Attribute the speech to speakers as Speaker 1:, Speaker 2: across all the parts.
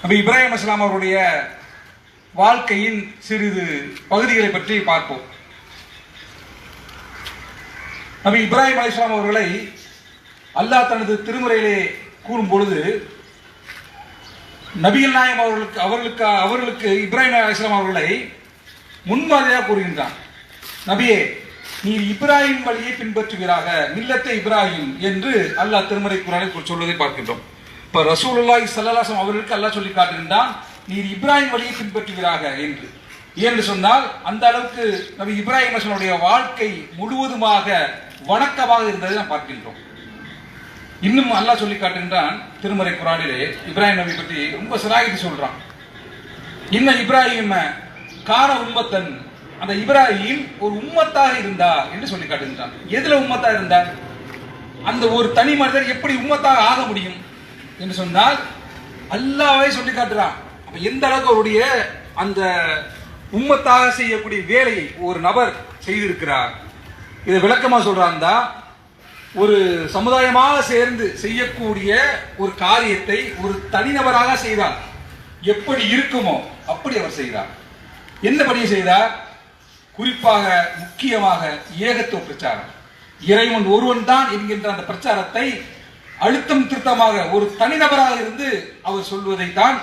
Speaker 1: நபி இப்ராஹிம் அலைஹிஸ்ஸலாம் அவருடைய வாழ்க்கையின் சிறிது பகுதிகளை பற்றி பார்ப்போம். நபி இப்ராஹிம் அலைஹிஸ்ஸலாம் அவர்களை அல்லாஹ் தனது திருமறையிலே கூறும் பொழுது நபிகள் நாயகம் அவர்களுக்கு இப்ராஹிம் அலைஹிஸ்ஸலாம் அவர்களை முன்மாதிரியாக கூறுகின்றான். நபியே, நீர் இப்ராஹிம் வழியை பின்பற்றுவீராக, மில்லத்தை இப்ராஹிம் என்று அல்லாஹ் திருமறை குர்ஆனில் சொல்வதை பார்க்கின்றோம். இப்ப ரசூலுல்லாஹி ஸல்லல்லாஹு அலைஹி வஸல்லம் அவர்களுக்கு அல்லாஹ் சொல்லி காட்டுகின்றான், நீர் இப்ராஹிம் வழியை பின்பற்றுவீராக என்று. ஏன்னு சொன்னால் அந்த அளவுக்கு நபி இப்ராஹிம் அலைஹிஸ்ஸலாமுடைய வாழ்க்கை முழுவதுமாக வணக்கமாக இருந்ததை நாம் பார்க்கின்றோம். இன்னும் அல்லாஹ் சொல்லி காட்டுகின்றான் திருமறை குர்ஆனிலே இப்ராஹிம் நபி பற்றி ரொம்ப சிராயிட்டு சொல்றான். இன்ன இப்ராஹிம் கான உம்மத்தன், அந்த இப்ராஹிம் ஒரு உம்மத்தாக இருந்தார் என்று சொல்லி காட்டுகின்றான். எதுல உம்மத்தாக இருந்தார்? அந்த ஒரு தனி மனிதர் எப்படி உம்மத்தாக ஆக முடியும் என்று சொன்னால் அல்லாஹ்வே சொல்லி காட்டுறான். அப்ப எந்த அளவுக்கு அவருடைய அந்த உம்மத்தாக செய்யக்கூடிய வேலையை ஒரு நபர் செய்திருக்கிறார். இதை விளக்கமா சொல்றான். ஒரு சமுதாயமாக சேர்ந்து செய்யக்கூடிய ஒரு காரியத்தை ஒரு தனிநபராக செய்தார் எப்படி இருக்குமோ அப்படி அவர் செய்தார். என்ன பணியை செய்தார்? குறிப்பாக முக்கியமாக ஏகத்துவ பிரச்சாரம், இறைவன் ஒருவன் தான் என்கின்ற அந்த பிரச்சாரத்தை அழுத்தம் திருத்தமாக ஒரு தனிநபராக இருந்து அவர் சொல்வதைத்தான்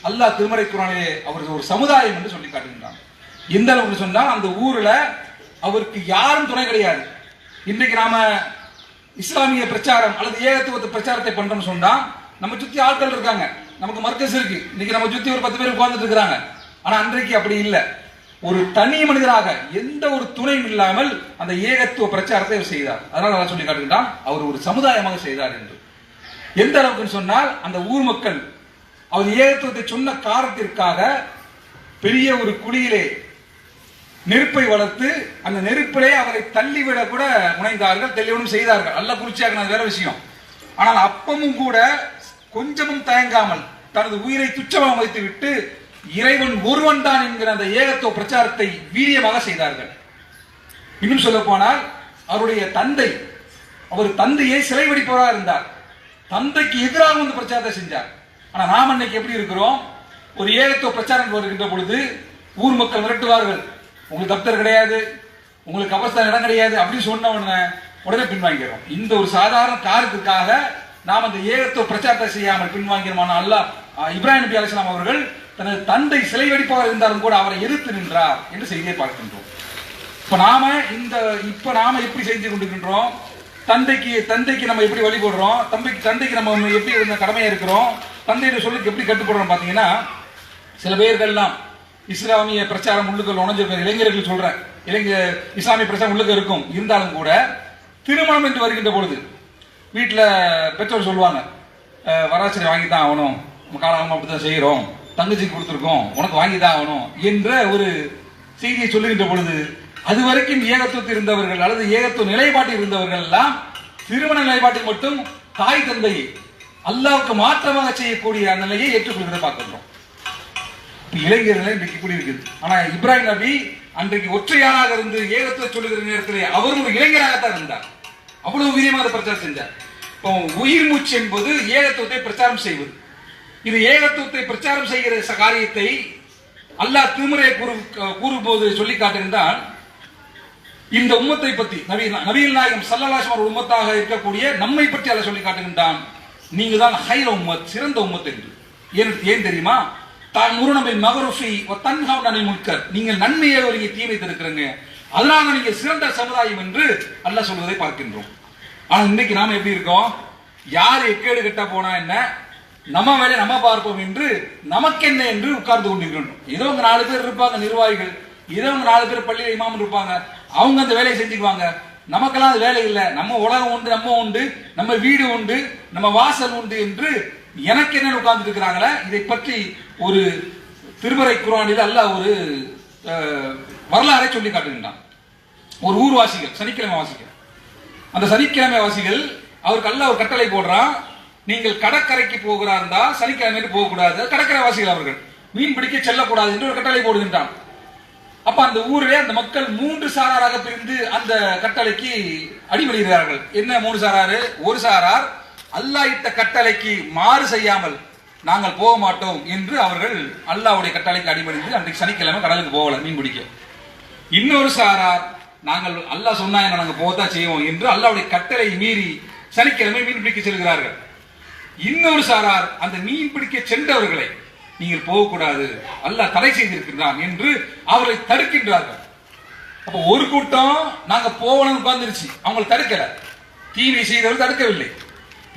Speaker 1: அல்லாஹ் திருமறை குர்ஆனிலே அவர் ஒரு சமுதாயம் என்று சொல்லி காட்டுகின்றான். எந்த அளவுக்கு சொன்னால் அந்த ஊர்ல அவருக்கு யாரும் துணை கிடையாது. இன்றைக்கு நாம இஸ்லாமிய பிரச்சாரம் அல்லது ஏகத்துவ பிரச்சாரத்தை பண்றோம்னு சொன்னா நம்ம சுத்தி ஆட்கள் இருக்காங்க, நமக்கு மர்க்கஸ் இருக்கு, இன்னைக்கு நம்ம சுத்தி ஒரு 10 பேர் உட்கார்ந்துட்டு இருக்காங்க. ஆனா அன்றைக்கு அப்படி இல்லை. ஒரு தனி மனிதராக எந்த ஒரு துணையும் இல்லாமல் அந்த ஏகத்துவ பிரச்சாரத்தை அவர் செய்தார். அதனால நான் சொல்லி காட்டுகின்றான் அவர் ஒரு சமுதாயமாக செய்தார் என்று. எந்த அளவுக்கு சொன்னால் அந்த ஊர் மக்கள் அவர் ஏகத்துவத்தை சொன்ன காரணத்திற்காக பெரிய ஒரு குழியிலே நெருப்பை வளர்த்து அந்த நெருப்பிலே அவரை தள்ளிவிட கூட முனைந்தார்கள், தெளிவனும் செய்தார்கள். அல்ல குறிச்சியாக வேற விஷயம். ஆனால் அப்பமும் கூட கொஞ்சமும் தயங்காமல் தனது உயிரை துச்சமாக வைத்து விட்டு இறைவன் ஒருவன் தான் என்கிற அந்த ஏகத்துவ பிரச்சாரத்தை வீரியமாக செய்தார்கள். இன்னும் சொல்ல போனால் அவருடைய தந்தை, அவர் தந்தையை சிலை வெடிப்பவராக இருந்தார். தந்தைக்கு எதிராக வந்து பிரச்சாரத்தை செஞ்சார். ஆனா நாம் அன்னைக்கு எப்படி இருக்கிறோம்? ஒரு ஏகத்துவ பிரச்சாரம் வருகின்ற பொழுது ஊர் மக்கள் மிரட்டுவார்கள், உங்களுக்கு தப்தர் கிடையாது, உங்களுக்கு அவஸ்தான் இடம் கிடையாது அப்படின்னு சொன்ன உடனே பின்வாங்கிறோம். இந்த ஒரு சாதாரண காரணத்துக்காக நாம் அந்த ஏகத்துவ பிரச்சாரத்தை செய்யாமல் பின்வாங்கிறோம். அல்லாஹ் இப்ராஹிம் நபி அலைஹிஸ்ஸலாம் அவர்கள் தனது தந்தை சிலை வெடிப்பவர் இருந்தாலும் கூட அவரை எதிர்த்து நின்றார் என்று செய்தியை பார்க்கின்றோம். இப்ப நாம எப்படி செஞ்சு கொண்டிருக்கின்றோம்? தந்தைக்கு நம்ம எப்படி வழிபடுறோம்? தந்தைக்கு நம்ம எப்படி கடமையா இருக்கிறோம்? தந்தையுடைய சொல்லுக்கு எப்படி கட்டுப்படுறோம்? பாத்தீங்கன்னா சில பேர்கள்லாம் இஸ்லாமிய பிரச்சாரம் உள்ளுக்கு உணர்ந்திருக்கிற இளைஞர்கள் சொல்றேன், இஸ்லாமிய பிரச்சாரம் உள்ளுக்கு இருக்கும். இருந்தாலும் கூட திருமணம் என்று வருகின்ற பொழுது வீட்டுல பெற்றோர் சொல்லுவாங்க, வராசரி வாங்கித்தான் ஆகணும், காலகாலமா அப்படித்தான் செய்யறோம், தங்கச்சிக்கு கொடுத்துருக்கோம், உனக்கு வாங்கிதான் ஆகணும் என்ற ஒரு செய்தியை சொல்லுகின்ற பொழுது அது வரைக்கும் ஏகத்துவத்தில் இருந்தவர்கள் அல்லது ஏகத்துவ நிலைப்பாட்டில் இருந்தவர்கள் எல்லாம் திருமண நிலைப்பாட்டில் மட்டும் தாய் தந்தையை அல்லாஹ்வுக்கு மாற்றமாக செய்யக்கூடிய அந்த நிலையை ஏற்றுக்கொள்கிறத பார்க்கின்றோம். இளைஞர்களை இன்றைக்கு கூடி இருக்குது. ஆனா இப்ராஹிம் நபி அன்றைக்கு ஒற்றையானாக இருந்து ஏகத்துவ சொல்லுகிற நேரத்தில் அவரும் ஒரு இளைஞராகத்தான் இருந்தார். அவ்வளவு வீரியமாக பிரச்சாரம் செஞ்சார். இப்போ உயிர் மூச்சு என்பது ஏகத்துவத்தை பிரச்சாரம் செய்வது. இது ஏகத்துவத்தை பிரச்சாரம் செய்கிற காரியத்தை அல்லாஹ் திருமறை கூறும்போது சொல்லி காட்டுகின்றான். இந்த உம்மத்தை பற்றி நபிகள் நாயகம் ஸல்லல்லாஹு அலைஹி வஸல்லம் உம்மத்தாக இருக்கக்கூடிய நம்மை பற்றி அல்லாஹ் சொல்லி காட்டுகின்றான், நீங்க தான் ஹைர உம்மத், சிறந்த உம்மத் என்று. ஏன் தெரியுமா? நீங்கள் நன்மையை ஒரு தீமை தடுக்கிறீங்க, அதனால நீங்க சிறந்த சமுதாயம் என்று அல்லாஹ் சொல்வதை பார்க்கின்றோம். ஆனா இன்னைக்கு நாம எப்படி இருக்கோம்? யார் எக்கேடு கட்ட போனா என்ன, நம்ம வேலை நம்ம பார்ப்போம் என்று நமக்கு என்ன என்று உட்கார்ந்து கொண்டிருக்கின்றோம். ஏதோ 4 பேர் இருப்பாங்க நிர்வாகிகள், ஏதோ 4 பேர் பள்ளியில் இமாம் இருப்பாங்க, அவங்க அந்த வேலையை செஞ்சுக்குவாங்க. நமக்கெல்லாம் அது வேலை இல்லை. நம்ம உலகம் உண்டு, நம்ம உண்டு, நம்ம வீடு உண்டு, நம்ம வாசல் உண்டு என்று எனக்கு என்ன உட்கார்ந்து இருக்கிறாங்களே. இதை பற்றி ஒரு திருமறை குர்ஆனில் அல்லாஹ் ஒரு வரலாறை சொல்லி காட்டுகின்றான். ஒரு ஊர்வாசிகள், சனிக்கிழமை வாசிகள், அந்த சனிக்கிழமை வாசிகள் அவருக்கு அல்லாஹ் ஒரு கட்டளை போடுறான், நீங்கள் கடற்கரைக்கு போகிறார் இருந்தால் சனிக்கிழமை போகக்கூடாது, கடற்கரை வாசிகள் அவர்கள் மீன் பிடிக்க செல்லக்கூடாது என்று ஒரு கட்டளை போடுகின்றான். அப்ப அந்த ஊரிலே அந்த மக்கள் 3 சாராராக பிரிந்து அந்த கட்டளைக்கு அடிபடுகிறார்கள். என்ன 3 சாராரு? ஒரு சாரார் அல்லாஹ் இட்ட கட்டளைக்கு மாறு செய்யாமல் நாங்கள் போக மாட்டோம் என்று அவர்கள் அல்லாஹ்வுடைய கட்டளைக்கு அடிபணிந்து அன்றைக்கு சனிக்கிழமை கடலுக்கு போகல மீன் பிடிக்க. இன்னொரு சாரார் நாங்கள் அல்லாஹ் சொன்னா நாங்க போகத்தான் செய்வோம் என்று அல்லாஹ்வுடைய கட்டளை மீறி சனிக்கிழமை மீன் பிடிக்க செல்கிறார்கள். இன்னொரு சாரார் அந்த மீன் பிடிக்க சென்றவர்களை நீங்கள் போகக்கூடாது, அல்லாஹ் தடை செய்திருக்கிறான் என்று அவர்களை தடுக்கின்றார்கள். அப்ப ஒரு கூட்டம் நாங்க போகணும் உட்கார்ந்துருச்சு, அவங்களை தடுக்கல, தீமை செய்தவர்கள் தடுக்கவில்லை.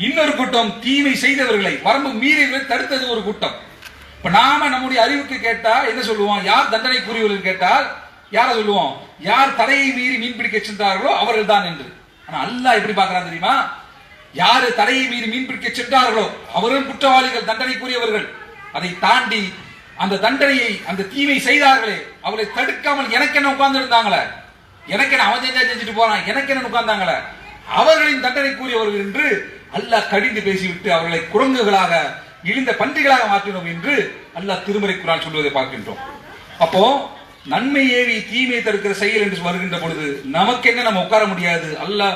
Speaker 1: இன்னொரு கூட்டம் தீமை செய்தவர்களை வரம்பு மீறியவர்களை தடுத்தது ஒரு கூட்டம். இப்ப நாம நம்முடைய அறிவுக்கு கேட்டா என்ன சொல்லுவோம்? யார் தண்டனைக்குரியவர்கள் கேட்டால் யார சொல்லுவோம்? யார் தடையை மீறி மீன் பிடிக்க சென்றார்களோ அவர்கள் தான் என்று. ஆனா அல்லாஹ் எப்படி பார்க்கிறான் தெரியுமா? யாரு தடையை மீறி மீன் பிடிக்க சென்றார்களோ அவர்கள் குற்றவாளிகள், தண்டனைக்குரியவர்கள். அதை தாண்டி அந்த தண்டனையை அந்த தீமை செய்தார்களே அவளை தடுக்காமல் எனக்கு என்ன உட்கார்ந்து இருந்தாங்களே, எனக்கு என்ன அவன் செஞ்சுட்டு போறான், எனக்கு என்ன உட்கார்ந்தாங்களே, அவர்களின் தண்டனைக்குரியவர்கள் என்று அல்லாஹ் கடிந்து பேசிவிட்டு அவர்களை குரங்குகளாக இழிந்த பன்றிகளாக மாற்றினோம் என்று அல்லாஹ் திருமறை குர்ஆன் சொல்வதை பார்க்கின்றோம். அப்போ நன்மை ஏவி தீமை தடுக்கிற செயல் என்று வருகின்ற பொழுது நமக்கு என்ன, நம்ம உட்கார முடியாது. அல்லாஹ்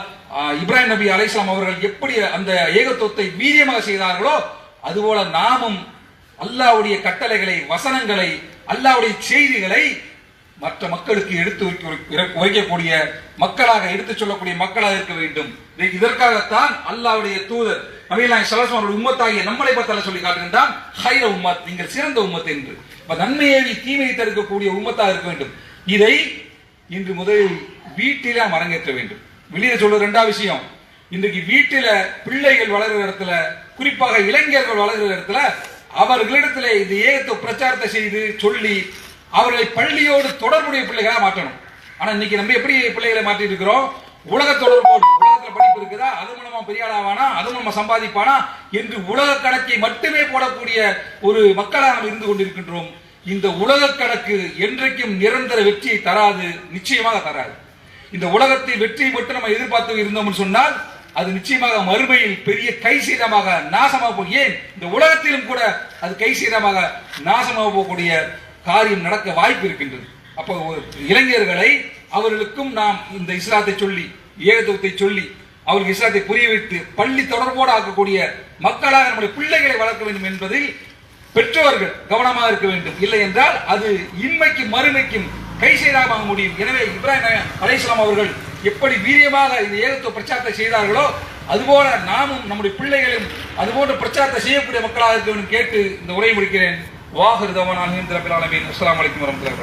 Speaker 1: இப்ராஹிம் நபி அலைஹிஸ்ஸலாம் அவர்கள் எப்படி அந்த ஏகத்துவத்தை வீரியமாக செய்தார்களோ அதுபோல நாமும் அல்லாஹ்வுடைய கட்டளைகளை, வசனங்களை, அல்லாஹ்வுடைய செய்திகளை மற்ற மக்களுக்கு எடுத்து வைக்கக்கூடிய மக்களாக, எடுத்து சொல்லக்கூடிய மக்களாக இருக்க வேண்டும். இதற்காகத்தான் அல்லாஹ்வுடைய தூதர் நபிகள் நாயகம் ஸல்லல்லாஹு அலைஹி வஸல்லம் உம்மத்தாகிய நம்மளை பற்றி சொல்லி காட்டுகின்றான், ஹைர உம்மத், நீங்கள் சிறந்த உம்மத் என்று. நன்மையை தீமையை தடுக்கக்கூடிய உம்மத்தாக இருக்க வேண்டும். இதை இன்று முதலில் வீட்டில அரங்கேற்ற வேண்டும். வெளியே சொல்ற இரண்டாவது விஷயம், இன்றைக்கு வீட்டில பிள்ளைகள் வளர்கிற இடத்துல, குறிப்பாக இளைஞர்கள் வளர்கிற இடத்துல அவர்களிடத்துல இந்த ஏகத்துவ பிரச்சாரத்தை செய்து சொல்லி அவர்களை பள்ளியோடு தொடர்புடைய பிள்ளைகளா மாற்றணும். ஆனா இன்னைக்கு நம்ம எப்படி பிள்ளைகளை மாற்றிட்டு இருக்கிறோம்? உலக தொடர்போடு, உலகத்துல படிப்பு இருக்குதா, அது மூலமா பெரிய ஆளாவானா, அது மூலமா சம்பாதிப்பானா என்று உலக கணக்கை மட்டுமே போடக்கூடிய ஒரு மக்களாக நாம் இருந்து கொண்டிருக்கின்றோம். இந்த உலக கணக்கு என்றைக்கும் நிரந்தர வெற்றியை தராது, நிச்சயமாக தராது. இந்த உலகத்தில் வெற்றியை மட்டும் நம்ம எதிர்பார்த்து இருந்தோம்னு சொன்னால் அது நிச்சயமாக மறுமையில் பெரிய கைசீரமாக நாசமாக போகும். ஏன் இந்த உலகத்திலும் கூட அது கைசீரமாக நாசமாக போகக்கூடிய காரியம் நடக்க வாய்ப்பு இருக்கின்றது. அப்போ இளைஞர்களை அவர்களுக்கும் நாம் இந்த இஸ்லாத்தை சொல்லி, ஏகத்துவத்தை சொல்லி அவர்களுக்கு இஸ்லாத்தை புரிய வைத்து பள்ளி தொடர்போடு ஆக்கக்கூடிய மக்களாக நம்முடைய பிள்ளைகளை வளர்க்க வேண்டும் என்பதில் பெற்றோர்கள் கவனமாக இருக்க வேண்டும். இல்லை என்றால் அது இன்மைக்கும் மறுமைக்கும் கைசேராக முடியும். எனவே இப்ராஹிம் அலைஹிஸ்ஸலாம் அவர்கள் எப்படி வீரியமாக இந்த ஏகத்துவ பிரச்சாரத்தை செய்தார்களோ அதுபோல நாமும் நம்முடைய பிள்ளைகளும் அதுபோன்ற பிரச்சாரத்தை செய்யக்கூடிய மக்களாக இருக்க வேண்டும் கேட்டு இந்த உரையை முடிக்கிறேன். வாஹிர் தவானா அல்ஹம்துலில்லாஹி ரப்பில் ஆலமீன். அஸ்ஸலாமு அலைக்கும் வரஹ்மத்துல்லாஹி.